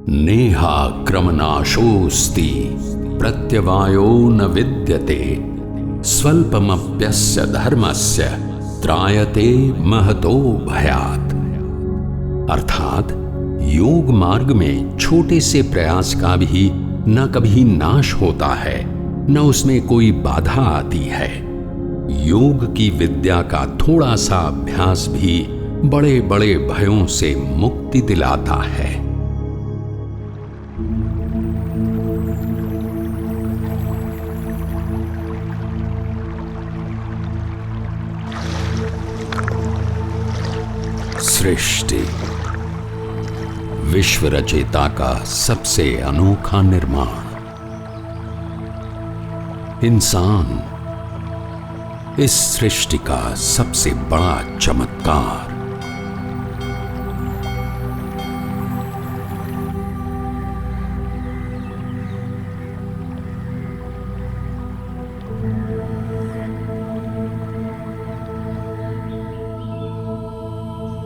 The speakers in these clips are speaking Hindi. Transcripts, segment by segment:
नेहाक्रमनाशोऽस्ति प्रत्यवायो न विद्यते स्वल्पमप्यस्य धर्मस्य त्रायते महतो भयात्। अर्थात योग मार्ग में छोटे से प्रयास का भी न कभी नाश होता है, न उसमें कोई बाधा आती है। योग की विद्या का थोड़ा सा अभ्यास भी बड़े बड़े भयों से मुक्ति दिलाता है। सृष्टि विश्व रचयिता का सबसे अनोखा निर्माण। इंसान इस सृष्टि का सबसे बड़ा चमत्कार।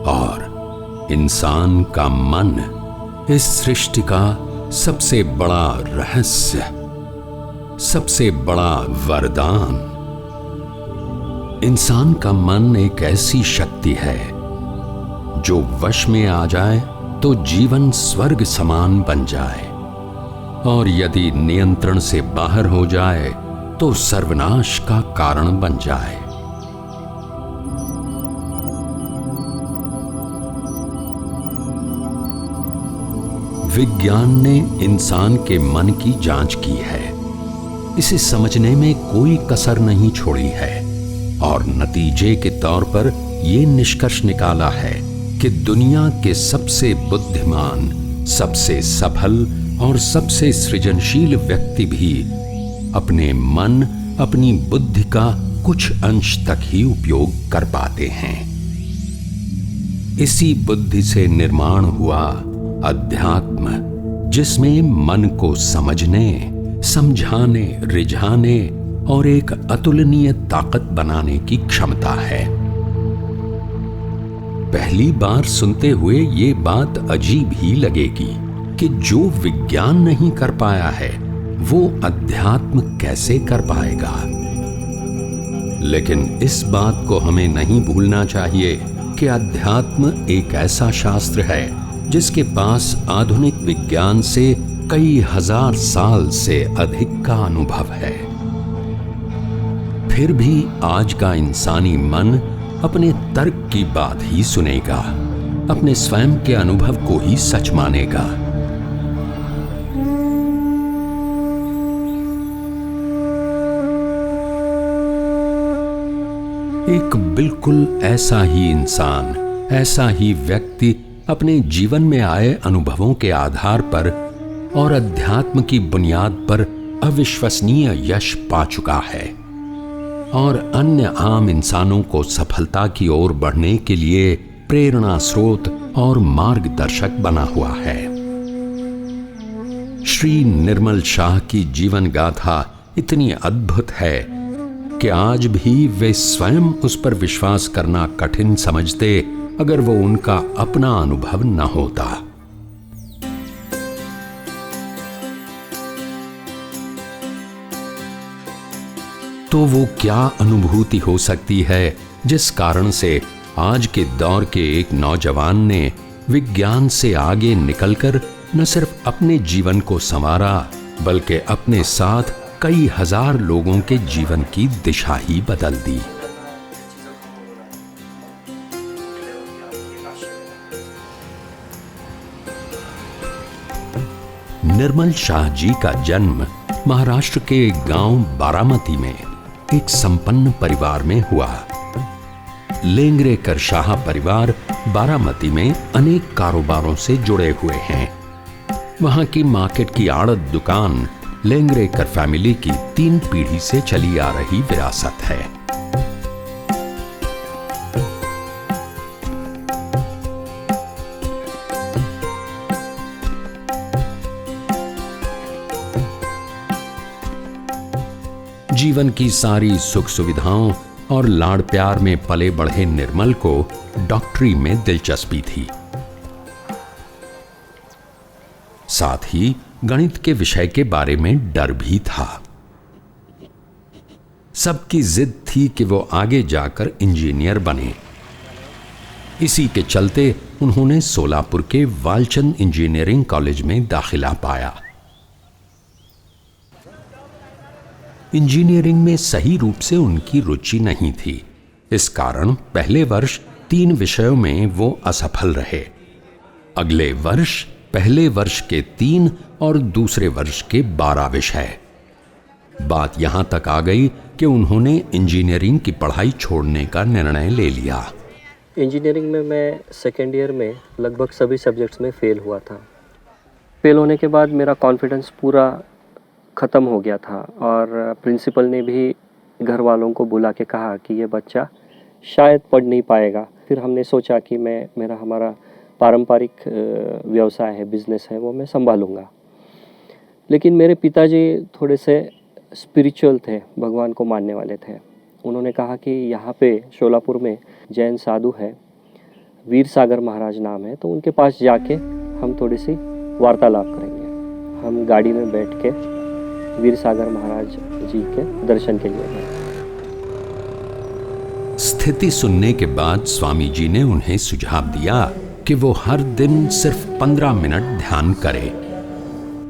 और इंसान का मन इस सृष्टि का सबसे बड़ा रहस्य, सबसे बड़ा वरदान। इंसान का मन एक ऐसी शक्ति है जो वश में आ जाए तो जीवन स्वर्ग समान बन जाए, और यदि नियंत्रण से बाहर हो जाए तो सर्वनाश का कारण बन जाए। विज्ञान ने इंसान के मन की जांच की है, इसे समझने में कोई कसर नहीं छोड़ी है, और नतीजे के तौर पर यह निष्कर्ष निकाला है कि दुनिया के सबसे बुद्धिमान, सबसे सफल और सबसे सृजनशील व्यक्ति भी अपने मन, अपनी बुद्धि का कुछ अंश तक ही उपयोग कर पाते हैं। इसी बुद्धि से निर्माण हुआ अध्यात्म, जिसमें मन को समझने, समझाने, रिझाने और एक अतुलनीय ताकत बनाने की क्षमता है। पहली बार सुनते हुए ये बात अजीब ही लगेगी कि जो विज्ञान नहीं कर पाया है वो अध्यात्म कैसे कर पाएगा। लेकिन इस बात को हमें नहीं भूलना चाहिए कि अध्यात्म एक ऐसा शास्त्र है जिसके पास आधुनिक विज्ञान से कई हजार साल से अधिक का अनुभव है। फिर भी आज का इंसानी मन अपने तर्क की बात ही सुनेगा, अपने स्वयं के अनुभव को ही सच मानेगा। एक बिल्कुल ऐसा ही इंसान, ऐसा ही व्यक्ति अपने जीवन में आए अनुभवों के आधार पर और अध्यात्म की बुनियाद पर अविश्वसनीय यश पा चुका है, और अन्य आम इंसानों को सफलता की ओर बढ़ने के लिए प्रेरणा स्रोत और मार्गदर्शक बना हुआ है। श्री निर्मल शाह की जीवन गाथा इतनी अद्भुत है कि आज भी वे स्वयं उस पर विश्वास करना कठिन समझते अगर वो उनका अपना अनुभव न होता। तो वो क्या अनुभूति हो सकती है जिस कारण से आज के दौर के एक नौजवान ने विज्ञान से आगे निकलकर न सिर्फ अपने जीवन को संवारा, बल्कि अपने साथ कई हजार लोगों के जीवन की दिशा ही बदल दी। निर्मल शाह जी का जन्म महाराष्ट्र के एक गांव बारामती में एक संपन्न परिवार में हुआ। लेंगरेकर शाह परिवार बारामती में अनेक कारोबारों से जुड़े हुए हैं। वहां की मार्केट की आड़त दुकान लेंगरेकर फैमिली की 3 पीढ़ी से चली आ रही विरासत है। जीवन की सारी सुख सुविधाओं और लाड़ प्यार में पले बढ़े निर्मल को डॉक्टरी में दिलचस्पी थी। साथ ही गणित के विषय के बारे में डर भी था। सबकी जिद थी कि वो आगे जाकर इंजीनियर बने। इसी के चलते उन्होंने सोलापुर के वालचंद इंजीनियरिंग कॉलेज में दाखिला पाया। इंजीनियरिंग में सही रूप से उनकी रुचि नहीं थी। इस कारण पहले वर्ष 3 विषयों में वो असफल रहे। अगले वर्ष पहले वर्ष के 3 और दूसरे वर्ष के 12 विषय। बात यहां तक आ गई कि उन्होंने इंजीनियरिंग की पढ़ाई छोड़ने का निर्णय ले लिया। इंजीनियरिंग में मैं सेकेंड ईयर में लगभग सभी सब्जेक्ट्स में फ़ेल हुआ था। फ़ेल होने के बाद मेरा कॉन्फिडेंस पूरा ख़त्म हो गया था और प्रिंसिपल ने भी घर वालों को बुला के कहा कि ये बच्चा शायद पढ़ नहीं पाएगा। फिर हमने सोचा कि हमारा पारंपरिक व्यवसाय है, बिज़नेस है, वो मैं संभालूंगा। लेकिन मेरे पिताजी थोड़े से स्पिरिचुअल थे, भगवान को मानने वाले थे। उन्होंने कहा कि यहाँ पे शोलापुर में जैन साधु है, वीर सागर महाराज नाम है, तो उनके पास जाके हम थोड़ी सी वार्तालाप करेंगे। हम गाड़ी में बैठ के वीर सागर महाराज जी के दर्शन के लिए गए। स्थिति सुनने के बाद स्वामी जी ने उन्हें सुझाव दिया कि वो हर दिन सिर्फ 15 मिनट ध्यान करे।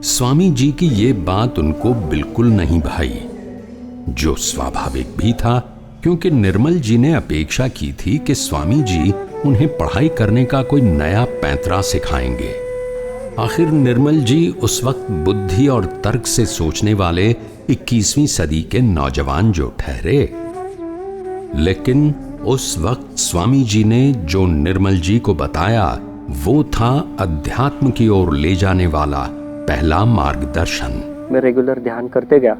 स्वामी जी की ये बात उनको बिल्कुल नहीं भाई, जो स्वाभाविक भी था, क्योंकि निर्मल जी ने अपेक्षा की थी कि स्वामी जी उन्हें पढ़ाई करने का कोई नया पैंतरा सिखाएंगे। आखिर निर्मल जी उस वक्त बुद्धि और तर्क से सोचने वाले 21वीं सदी के नौजवान जो ठहरे। लेकिन उस वक्त स्वामी जी ने जो निर्मल जी को बताया वो था अध्यात्म की ओर ले जाने वाला पहला मार्गदर्शन। मैं रेगुलर ध्यान करते गया।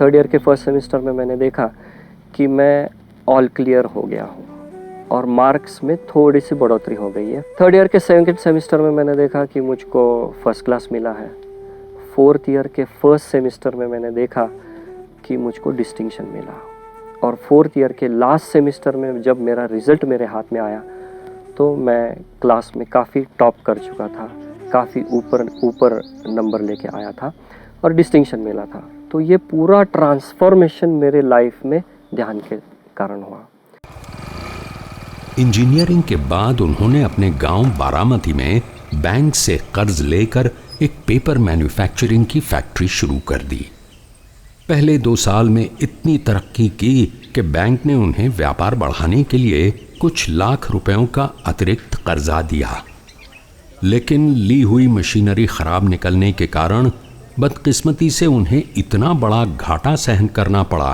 थर्ड ईयर के फर्स्ट सेमेस्टर में मैंने देखा कि मैं ऑल क्लियर हो गया हूँ और मार्क्स में थोड़ी सी बढ़ोतरी हो गई है। थर्ड ईयर के सेकंड सेमेस्टर में मैंने देखा कि मुझको फर्स्ट क्लास मिला है। फोर्थ ईयर के फर्स्ट सेमेस्टर में मैंने देखा कि मुझको डिस्टिंक्शन मिला। और फोर्थ ईयर के लास्ट सेमेस्टर में जब मेरा रिज़ल्ट मेरे हाथ में आया तो मैं क्लास में काफ़ी टॉप कर चुका था, काफ़ी ऊपर नंबर लेके आया था और डिस्टिंक्शन मिला था। तो ये पूरा ट्रांसफॉर्मेशन मेरे लाइफ में ध्यान के कारण हुआ। इंजीनियरिंग के बाद उन्होंने अपने गांव बारामती में बैंक से कर्ज लेकर एक पेपर मैन्युफैक्चरिंग की फैक्ट्री शुरू कर दी। पहले 2 साल में इतनी तरक्की की कि बैंक ने उन्हें व्यापार बढ़ाने के लिए कुछ लाख रुपयों का अतिरिक्त कर्जा दिया। लेकिन ली हुई मशीनरी खराब निकलने के कारण बदकिस्मती से उन्हें इतना बड़ा घाटा सहन करना पड़ा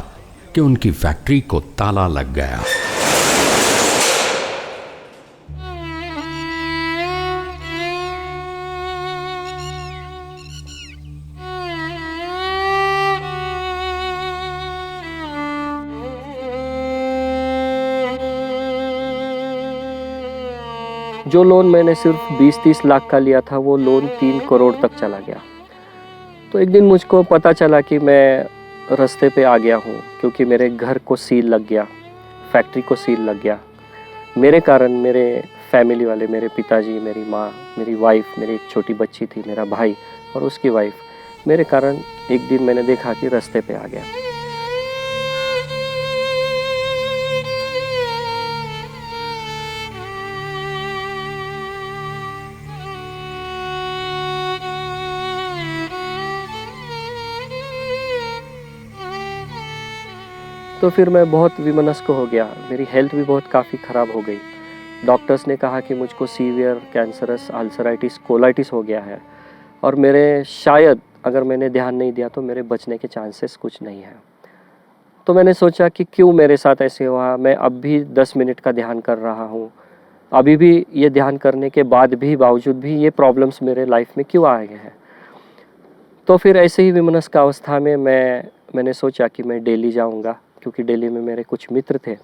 कि उनकी फैक्ट्री को ताला लग गया। जो लोन मैंने सिर्फ 20-30 लाख का लिया था वो लोन 3 करोड़ तक चला गया। तो एक दिन मुझको पता चला कि मैं रास्ते पे आ गया हूँ, क्योंकि मेरे घर को सील लग गया, फैक्ट्री को सील लग गया। मेरे कारण मेरे फैमिली वाले, मेरे पिताजी, मेरी माँ, मेरी वाइफ, मेरी एक छोटी बच्ची थी, मेरा भाई और उसकी वाइफ, मेरे कारण एक दिन मैंने देखा कि रास्ते पे आ गया। तो फिर मैं बहुत विमनस्क हो गया। मेरी हेल्थ भी बहुत काफ़ी ख़राब हो गई। डॉक्टर्स ने कहा कि मुझको सीवियर कैंसरस अल्सराइटिस कोलाइटिस हो गया है और मेरे शायद अगर मैंने ध्यान नहीं दिया तो मेरे बचने के चांसेस कुछ नहीं है। तो मैंने सोचा कि क्यों मेरे साथ ऐसे हुआ। मैं अब भी 10 मिनट का ध्यान कर रहा हूँ, अभी भी ये ध्यान करने के बाद भी बावजूद भी ये प्रॉब्लम्स मेरे लाइफ में क्यों आ गए हैं। तो फिर ऐसे ही विमनस्क अवस्था में मैंने सोचा कि मैं दिल्ली जाऊँगा, क्योंकि दिल्ली में मेरे कुछ मित्र थे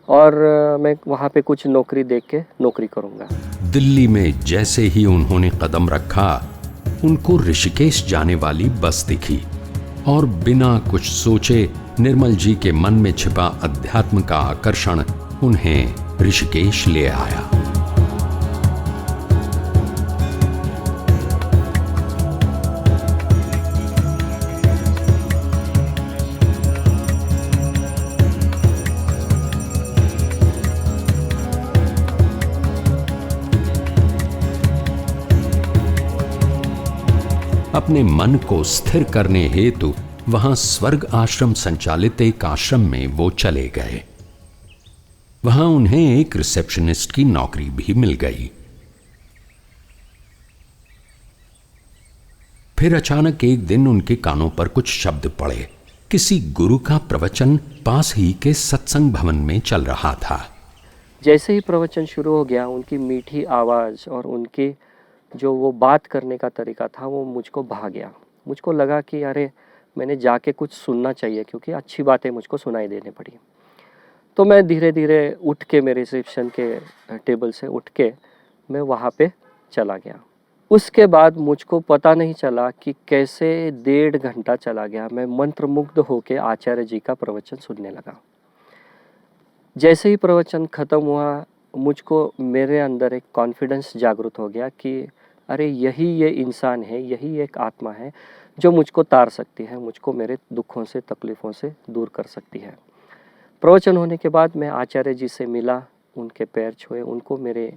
और मैं वहाँ पे कुछ नौकरी देख के नौकरी करूँगा। दिल्ली में जैसे ही उन्होंने कदम रखा उनको ऋषिकेश जाने वाली बस दिखी और बिना कुछ सोचे निर्मल जी के मन में छिपा अध्यात्म का आकर्षण उन्हें ऋषिकेश ले आया। अपने मन को स्थिर करने हेतु वहां स्वर्ग आश्रम संचालित एक आश्रम में वो चले गए। वहां उन्हें एक रिसेप्शनिस्ट की नौकरी भी मिल गई। फिर अचानक एक दिन उनके कानों पर कुछ शब्द पड़े। किसी गुरु का प्रवचन पास ही के सत्संग भवन में चल रहा था। जैसे ही प्रवचन शुरू हो गया, उनकी मीठी आवाज़ और उनकी जो वो बात करने का तरीका था वो मुझको भा गया। मुझको लगा कि अरे मैंने जाके कुछ सुनना चाहिए, क्योंकि अच्छी बातें मुझको सुनाई देने पड़ी। तो मैं धीरे धीरे उठ के मेरे रिसेप्शन के टेबल से उठ के मैं वहाँ पे चला गया। उसके बाद मुझको पता नहीं चला कि कैसे 1.5 घंटा चला गया। मैं मंत्रमुग्ध होके आचार्य जी का प्रवचन सुनने लगा। जैसे ही प्रवचन ख़त्म हुआ, मुझको मेरे अंदर एक कॉन्फिडेंस जागृत हो गया कि अरे यही ये इंसान है, यही एक आत्मा है जो मुझको तार सकती है, मुझको मेरे दुखों से, तकलीफ़ों से दूर कर सकती है। प्रवचन होने के बाद मैं आचार्य जी से मिला, उनके पैर छुए, उनको मेरे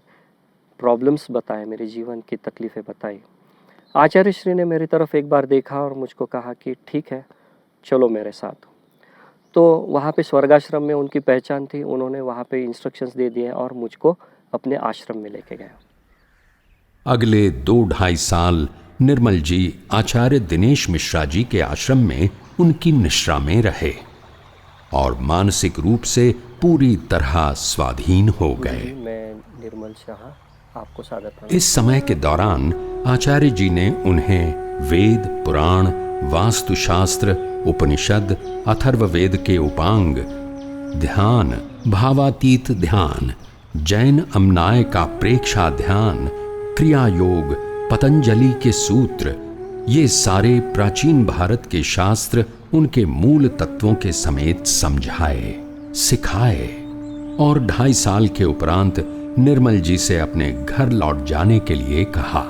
प्रॉब्लम्स बताए, मेरे जीवन की तकलीफ़ें बताई। आचार्य श्री ने मेरी तरफ एक बार देखा और मुझको कहा कि ठीक है, चलो मेरे साथ। तो वहाँ पे स्वर्गाश्रम में उनकी पहचान थी, उन्होंने वहाँ पे इंस्ट्रक्शंस दे दिए और मुझको अपने आश्रम में लेके गए। अगले 2-2.5 साल निर्मल जी आचार्य दिनेश मिश्रा जी के आश्रम में उनकी निश्रा में रहे और मानसिक रूप से पूरी तरह स्वाधीन हो गए। मैं निर्मल शाह आपको सादर करता हूं। इस समय के दौरान आचार्य जी ने उन्हें वेद, पुराण, वास्तुशास्त्र, उपनिषद, अथर्ववेद के उपांग, ध्यान, भावातीत ध्यान, जैन अमनाय का प्रेक्षा ध्यान, क्रिया योग, पतंजलि के सूत्र, ये सारे प्राचीन भारत के शास्त्र उनके मूल तत्वों के समेत समझाए, सिखाए और 2.5 साल के उपरांत निर्मल जी से अपने घर लौट जाने के लिए कहा।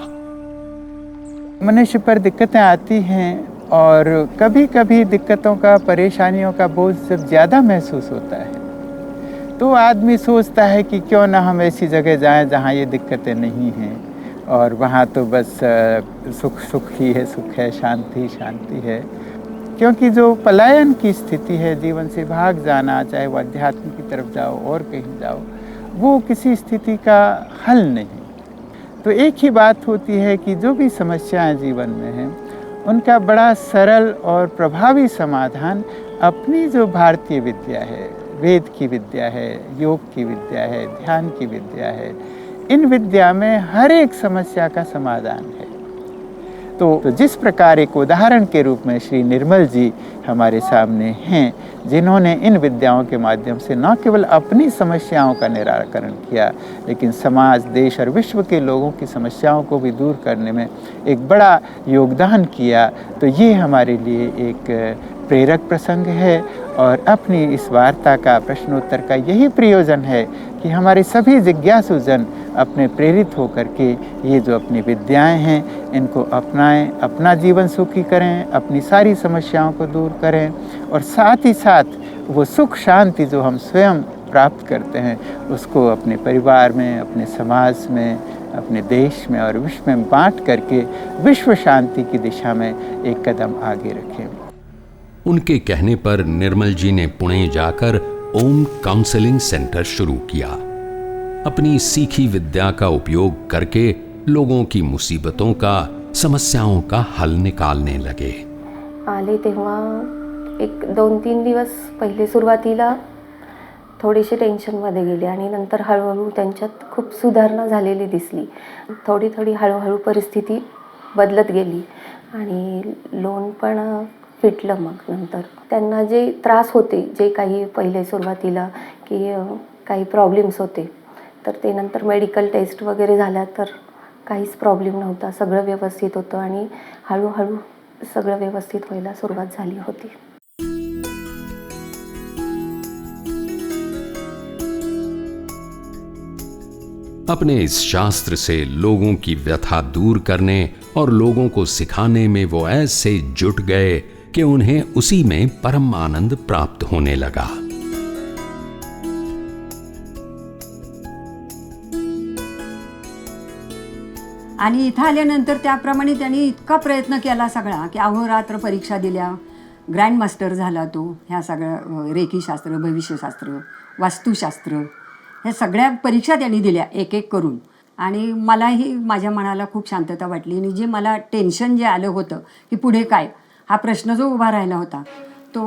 मनुष्य पर दिक्कतें आती हैं और कभी कभी दिक्कतों का, परेशानियों का बोझ जब ज़्यादा महसूस होता है तो आदमी सोचता है कि क्यों ना हम ऐसी जगह जाएं जहां ये दिक्कतें नहीं हैं और वहाँ तो बस सुख सुख ही है, सुख है, शांति शांति है। क्योंकि जो पलायन की स्थिति है, जीवन से भाग जाना, चाहे वो अध्यात्म की तरफ जाओ और कहीं जाओ, वो किसी स्थिति का हल नहीं। तो एक ही बात होती है कि जो भी समस्याएं जीवन में हैं उनका बड़ा सरल और प्रभावी समाधान अपनी जो भारतीय विद्या है, वेद की विद्या है, योग की विद्या है, ध्यान की विद्या है, इन विद्या में हर एक समस्या का समाधान है। तो जिस प्रकार एक उदाहरण के रूप में श्री निर्मल जी हमारे सामने हैं, जिन्होंने इन विद्याओं के माध्यम से न केवल अपनी समस्याओं का निराकरण किया, लेकिन समाज, देश और विश्व के लोगों की समस्याओं को भी दूर करने में एक बड़ा योगदान किया, तो ये हमारे लिए एक प्रेरक प्रसंग है। और अपनी इस वार्ता का, प्रश्नोत्तर का यही प्रयोजन है कि हमारे सभी जिज्ञासु जन अपने प्रेरित होकर के ये जो अपनी विद्याएं हैं इनको अपनाएं, अपना जीवन सुखी करें, अपनी सारी समस्याओं को दूर करें और साथ ही साथ वो सुख शांति जो हम स्वयं प्राप्त करते हैं उसको अपने परिवार में, अपने समाज में, अपने देश में और विश्व में बांट करके विश्व शांति की दिशा में एक कदम आगे रखें। उनके कहने पर निर्मल जी ने पुणे जाकर ओम काउंसलिंग सेंटर शुरू किया। अपनी सीखी विद्या का उपयोग करके लोगों की मुसीबतों का, समस्याओं का हल निकालने लगे। आले तेव्हा एक 2-3 दिवस पहिले सुरुवातीला थोडीशी टेन्शनमध्ये गेले आणि नंतर हळूहळू त्यांच्यात खूप सुधारणा झालेली दिसली। थोडी थोडी हळूहळू परिस्थिती बदलत गेली आणि लोन पण फिटलं। मग नंतर त्यांना जे त्रास होते, जे काही पहिले सुरुवातीला की काही प्रॉब्लेम्स होते, तर ते नंतर मेडिकल टेस्ट वगैरे झाल्या तर काहीच प्रॉब्लेम नव्हता, सगळं व्यवस्थित होतं आणि हळूहळू सगळं व्यवस्थित व्हायला सुरुवात झाली होती। अपने इस शास्त्र से लोगों की व्यथा दूर करने और लोगों को सिखाने में वो ऐसे जुट गए कि उन्हें उसी में परम आनंद प्राप्त होने लगा। आणि इथं आल्यानंतर त्याप्रमाणे त्यांनी इतका प्रयत्न केला सगळा की अहोरात्र परीक्षा दिल्या. ग्रँड मास्टर झाला तो ह्या सगळ्या रेखीशास्त्र, भविष्यशास्त्र, वास्तुशास्त्र ह्या सगळ्या परीक्षा त्यांनी दिल्या एक एक करून. आणि मलाही माझ्या मनाला खूप शांतता वाटली. आणि जे मला टेन्शन जे आलं होतं की पुढे काय, हा प्रश्न जो उभा राहिला होता तो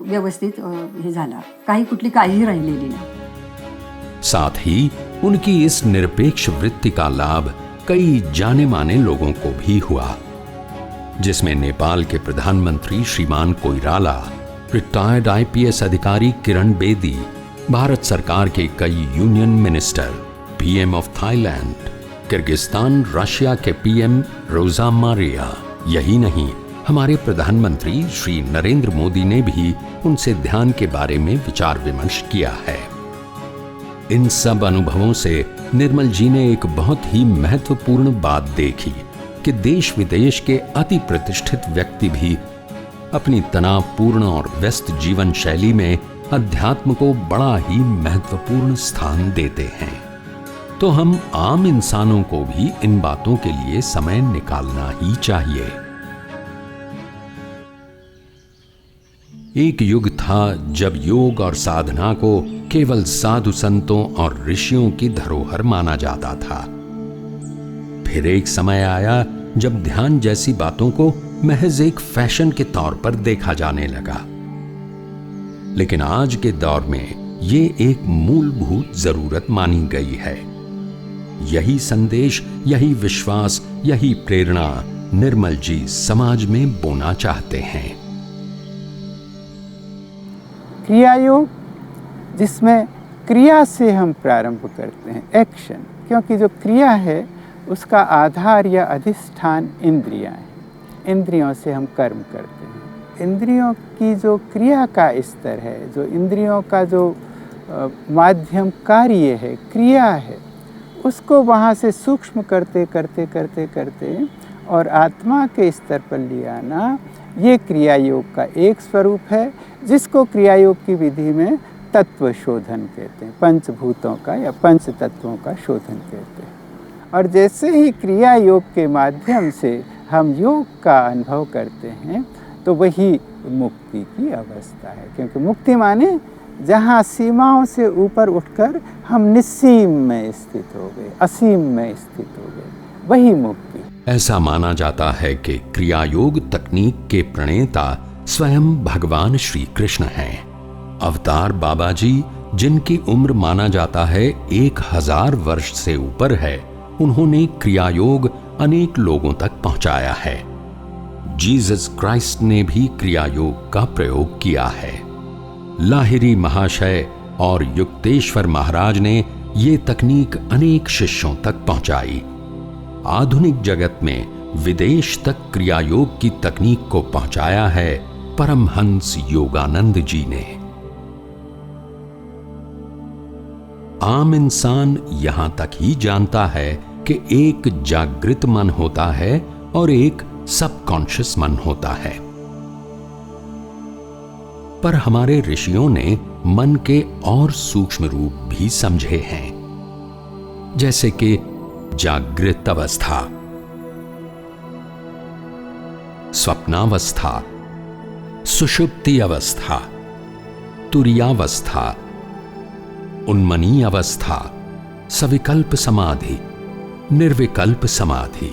व्यवस्थित हे झाला, काही कुठली काळजी राहिलेली नाही. साथ ही उनकी इस निरपेक्ष वृत्ति का लाभ कई जाने माने लोगों को भी हुआ, जिसमें नेपाल के प्रधानमंत्री श्रीमान कोइराला, रिटायर्ड आईपीएस अधिकारी किरण बेदी, भारत सरकार के कई union minister, PM of Thailand, Kyrgyzstan, Russia के पीएम रोजा मारिया, यही नहीं हमारे प्रधानमंत्री श्री नरेंद्र मोदी ने भी उनसे ध्यान के बारे में विचार विमर्श किया है। इन सब अनुभवों से निर्मल जी ने एक बहुत ही महत्वपूर्ण बात देखी कि देश विदेश के अति प्रतिष्ठित व्यक्ति भी अपनी तनावपूर्ण और व्यस्त जीवन शैली में अध्यात्म को बड़ा ही महत्वपूर्ण स्थान देते हैं। तो हम आम इंसानों को भी इन बातों के लिए समय निकालना ही चाहिए। एक युग था जब योग और साधना को केवल साधु संतों और ऋषियों की धरोहर माना जाता था। फिर एक समय आया जब ध्यान जैसी बातों को महज एक फैशन के तौर पर देखा जाने लगा। लेकिन आज के दौर में ये एक मूलभूत जरूरत मानी गई है। यही संदेश, यही विश्वास, यही प्रेरणा निर्मल जी समाज में बोना चाहते हैं। क्रिया योग, जिसमें क्रिया से हम प्रारंभ करते हैं, एक्शन, क्योंकि जो क्रिया है उसका आधार या अधिष्ठान इंद्रियां हैं। इंद्रियों से हम कर्म करते हैं। इंद्रियों की जो क्रिया का स्तर है, जो इंद्रियों का जो माध्यम कार्य है, क्रिया है, उसको वहाँ से सूक्ष्म करते करते करते करते और आत्मा के स्तर पर ले आना, ये क्रिया योग का एक स्वरूप है, जिसको क्रिया योग की विधि में तत्व शोधन कहते हैं। पंचभूतों का या पंच तत्वों का शोधन कहते हैं। और जैसे ही क्रिया योग के माध्यम से हम योग का अनुभव करते हैं तो वही मुक्ति की अवस्था है। क्योंकि मुक्ति माने जहाँ सीमाओं से ऊपर उठकर हम निस्सीम में स्थित हो गए, असीम में स्थित हो गए, वही मुक्ति। ऐसा माना जाता है कि क्रिया योग तकनीक के प्रणेता स्वयं भगवान श्री कृष्ण हैं। अवतार बाबा जी, जिनकी उम्र माना जाता है 1000 वर्ष से ऊपर है, उन्होंने क्रिया योग अनेक लोगों तक पहुंचाया है। जीसस क्राइस्ट ने भी क्रिया योग का प्रयोग किया है। लाहिरी महाशय और युक्तेश्वर महाराज ने ये तकनीक अनेक शिष्यों तक पहुंचाई। आधुनिक जगत में विदेश तक क्रिया योग की तकनीक को पहुंचाया है परमहंस योगानंद जी ने। आम इंसान यहां तक ही जानता है कि एक जागृत मन होता है और एक सबकॉन्शियस मन होता है। पर हमारे ऋषियों ने मन के और सूक्ष्म रूप भी समझे हैं, जैसे कि जागृत अवस्था, स्वप्नावस्था, सुषुप्ति अवस्था, तुरीयावस्था, उन्मनी अवस्था, सविकल्प समाधि, निर्विकल्प समाधि,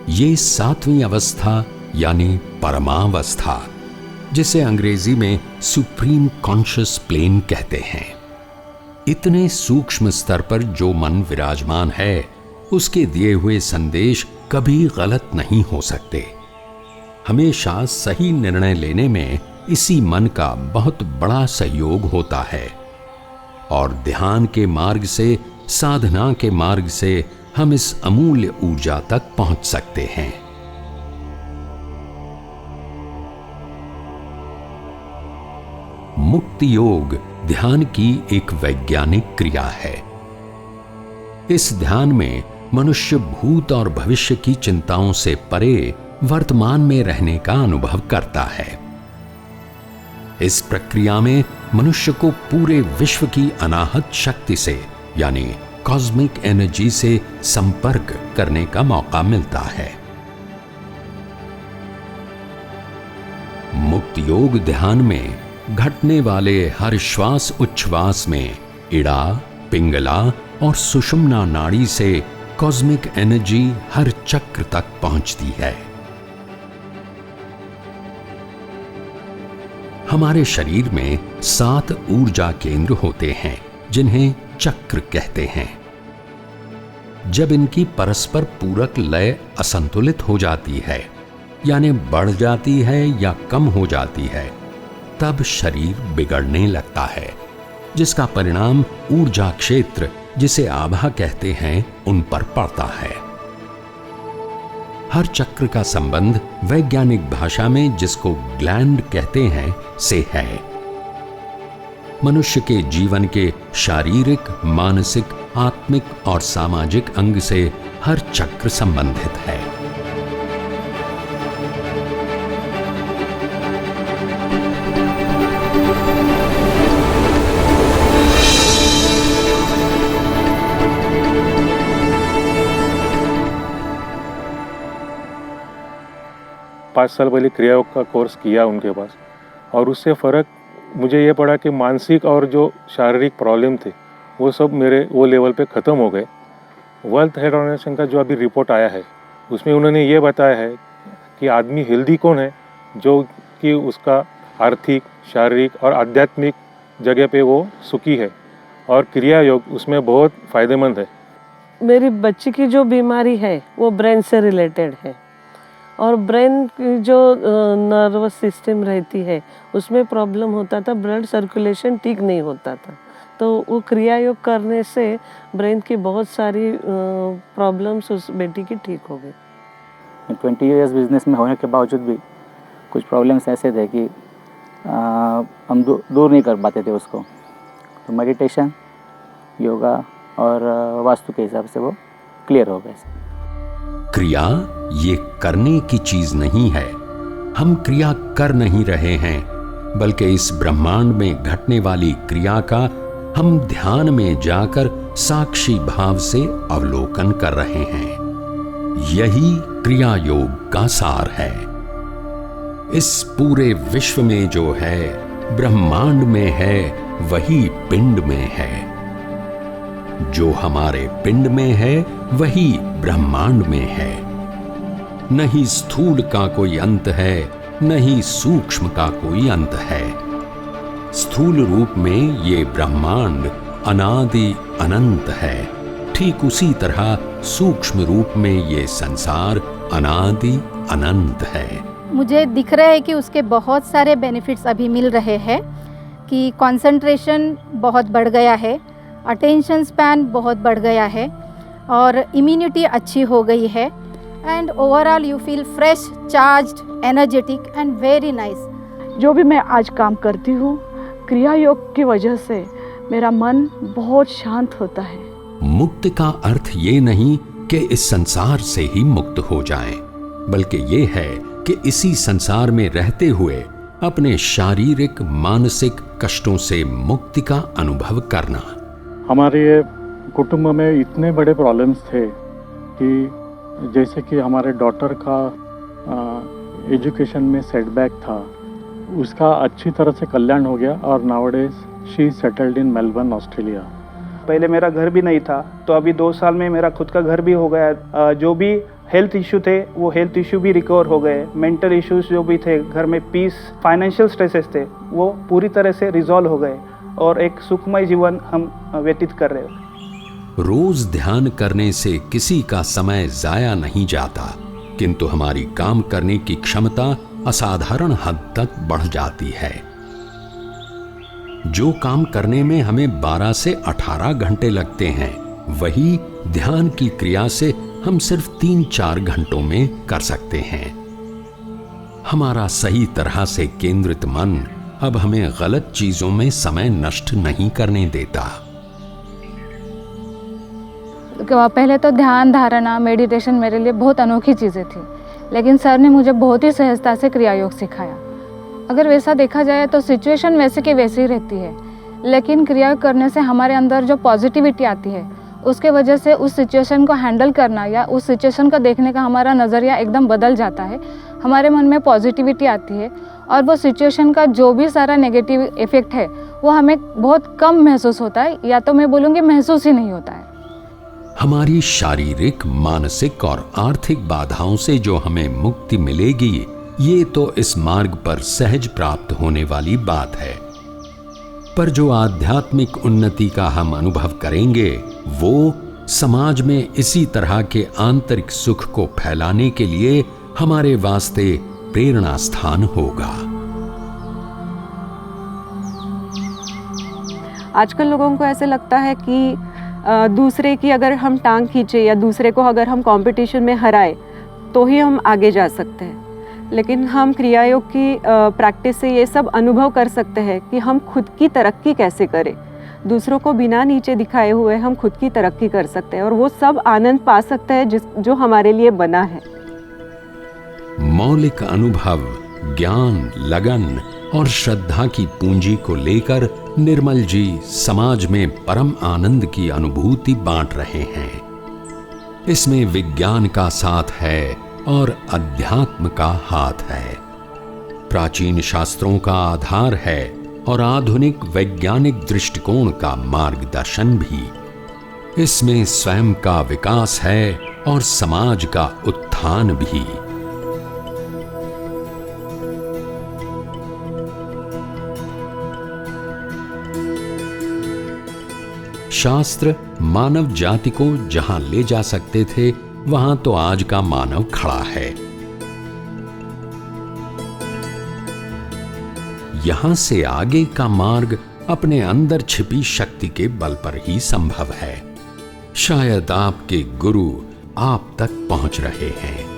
ये 7वीं अवस्था यानी परमावस्था, जिसे अंग्रेजी में सुप्रीम कॉन्शियस प्लेन कहते हैं। इतने सूक्ष्म स्तर पर जो मन विराजमान है, उसके दिए हुए संदेश कभी गलत नहीं हो सकते। हमेशा सही निर्णय लेने में इसी मन का बहुत बड़ा सहयोग होता है और ध्यान के मार्ग से, साधना के मार्ग से हम इस अमूल्य ऊर्जा तक पहुंच सकते हैं। मुक्ति योग ध्यान की एक वैज्ञानिक क्रिया है। इस ध्यान में मनुष्य भूत और भविष्य की चिंताओं से परे वर्तमान में रहने का अनुभव करता है। इस प्रक्रिया में मनुष्य को पूरे विश्व की अनाहत शक्ति से यानी कॉस्मिक एनर्जी से संपर्क करने का मौका मिलता है। मुक्त योग ध्यान में घटने वाले हर श्वास उच्छ्वास में इड़ा, पिंगला और सुषुम्ना नाड़ी से कॉस्मिक एनर्जी हर चक्र तक पहुंचती है। हमारे शरीर में 7 ऊर्जा केंद्र होते हैं जिन्हें चक्र कहते हैं। जब इनकी परस्पर पूरक लय असंतुलित हो जाती है, यानी बढ़ जाती है या कम हो जाती है, तब शरीर बिगड़ने लगता है, जिसका परिणाम ऊर्जा क्षेत्र, जिसे आभा कहते हैं, उन पर पड़ता है। हर चक्र का संबंध वैज्ञानिक भाषा में, जिसको ग्लैंड कहते हैं, से है। मनुष्य के जीवन के शारीरिक, मानसिक, आत्मिक और सामाजिक अंग से हर चक्र संबंधित है। पाँच साल पहले क्रिया योग का कोर्स किया उनके पास, और उससे फ़र्क मुझे ये पड़ा कि मानसिक और जो शारीरिक प्रॉब्लम थे वो सब मेरे वो लेवल पे ख़त्म हो गए। वर्ल्ड हेल्थ ऑर्गेनाइजेशन का जो अभी रिपोर्ट आया है उसमें उन्होंने ये बताया है कि आदमी हेल्दी कौन है, जो कि उसका आर्थिक, शारीरिक और आध्यात्मिक जगह पे वो सुखी है, और क्रिया योग उसमें बहुत फ़ायदेमंद है। मेरी बच्ची की जो बीमारी है वो ब्रेन से रिलेटेड है, और ब्रेन की जो नर्वस सिस्टम रहती है उसमें प्रॉब्लम होता था, ब्लड सर्कुलेशन ठीक नहीं होता था। तो वो क्रिया योग करने से ब्रेन की बहुत सारी प्रॉब्लम्स उस बेटी की ठीक हो गई। 20 इयर्स बिजनेस में होने के बावजूद भी कुछ प्रॉब्लम्स ऐसे थे कि हम दूर नहीं कर पाते थे उसको। तो मेडिटेशन, योगा और वास्तु के हिसाब से वो क्लियर हो गए। क्रिया ये करने की चीज नहीं है। हम क्रिया कर नहीं रहे हैं, बल्कि इस ब्रह्मांड में घटने वाली क्रिया का हम ध्यान में जाकर साक्षी भाव से अवलोकन कर रहे हैं। यही क्रिया योग का सार है। इस पूरे विश्व में जो है, ब्रह्मांड में है, वही पिंड में है। जो हमारे पिंड में है वही ब्रह्मांड में है। नहीं स्थूल का कोई अंत है, नहीं सूक्ष्म का कोई अंत है। स्थूल रूप में ये ब्रह्मांड अनादि अनंत है, ठीक उसी तरह सूक्ष्म रूप में ये संसार अनादि अनंत है। मुझे दिख रहा है कि उसके बहुत सारे बेनिफिट्स अभी मिल रहे हैं, कि कंसंट्रेशन बहुत बढ़ गया है, अटेंशन स्पैन बहुत बढ़ गया है, और इम्यूनिटी अच्छी हो गई है, and overall you feel fresh, charged, energetic and very nice. जो भी मैं आज काम करती हूँ, क्रिया योग की वजह से मेरा मन बहुत शांत होता है। मुक्त का अर्थ ये नहीं कि इस संसार से ही मुक्त हो जाएं, बल्कि ये है कि इसी संसार में रहते हुए अपने शारीरिक, मानसिक कष्टों से मुक्ति का अनुभव करना। हमारे कुटुंब में इतने बड़े प्रॉब्लम्स थे कि जैसे कि हमारे डॉटर का एजुकेशन में सेटबैक था, उसका अच्छी तरह से कल्याण हो गया, और nowadays she settled in Melbourne, Australia. पहले मेरा घर भी नहीं था, तो अभी 2 साल में मेरा खुद का घर भी हो गया। जो भी हेल्थ इशू थे वो हेल्थ इशू भी रिकवर हो गए। मेंटल इश्यूज जो भी थे घर में, पीस, फाइनेंशियल स्ट्रेसेस थे, वो पूरी तरह से रिजॉल्व हो गए, और एक सुखमय जीवन हम व्यतीत कर रहे हैं। रोज ध्यान करने से किसी का समय जाया नहीं जाता, किंतु हमारी काम करने की क्षमता असाधारण हद तक बढ़ जाती है। जो काम करने में हमें 12 से 18 घंटे लगते हैं, वही ध्यान की क्रिया से हम सिर्फ 3-4 घंटों में कर सकते हैं। हमारा सही तरह से केंद्रित मन अब हमें गलत चीजों में समय नष्ट नहीं करने देता। पहले तो ध्यान, धारणा, मेडिटेशन मेरे लिए बहुत अनोखी चीज़ें थी, लेकिन सर ने मुझे बहुत ही सहजता से क्रिया योग सिखाया। अगर वैसा देखा जाए तो सिचुएशन वैसे की वैसी ही रहती है, लेकिन क्रिया योग करने से हमारे अंदर जो पॉजिटिविटी आती है उसके वजह से उस सिचुएशन को हैंडल करना या उस सिचुएशन को देखने का हमारा नज़रिया एकदम बदल जाता है। हमारे मन में पॉजिटिविटी आती है और वो सिचुएशन का जो भी सारा नेगेटिव इफ़ेक्ट है वो हमें बहुत कम महसूस होता है, या तो मैं बोलूँगी महसूस ही नहीं होता है। हमारी शारीरिक, मानसिक और आर्थिक बाधाओं से जो हमें मुक्ति मिलेगी, ये तो इस मार्ग पर सहज प्राप्त होने वाली बात है। पर जो आध्यात्मिक उन्नति का हम अनुभव करेंगे, वो समाज में इसी तरह के आंतरिक सुख को फैलाने के लिए हमारे वास्ते प्रेरणा स्थान होगा। आजकल लोगों को ऐसे लगता है कि दूसरे की अगर हम टांग खींचे या दूसरे को अगर हम कंपटीशन में हराए तो ही हम आगे जा सकते हैं, लेकिन हम क्रिया योग की प्रैक्टिस से ये सब अनुभव कर सकते हैं कि हम खुद की तरक्की कैसे करें। दूसरों को बिना नीचे दिखाए हुए हम खुद की तरक्की कर सकते हैं और वो सब आनंद पा सकते हैं जो हमारे लिए बना है। मौलिक अनुभव, ज्ञान, लगन और श्रद्धा की पूंजी को लेकर निर्मल जी समाज में परम आनंद की अनुभूति बांट रहे हैं। इसमें विज्ञान का साथ है और अध्यात्म का हाथ है। प्राचीन शास्त्रों का आधार है और आधुनिक वैज्ञानिक दृष्टिकोण का मार्गदर्शन भी। इसमें स्वयं का विकास है और समाज का उत्थान भी। शास्त्र मानव जाति को जहां ले जा सकते थे, वहां तो आज का मानव खड़ा है। यहां से आगे का मार्ग अपने अंदर छिपी शक्ति के बल पर ही संभव है। शायद आपके गुरु आप तक पहुंच रहे हैं।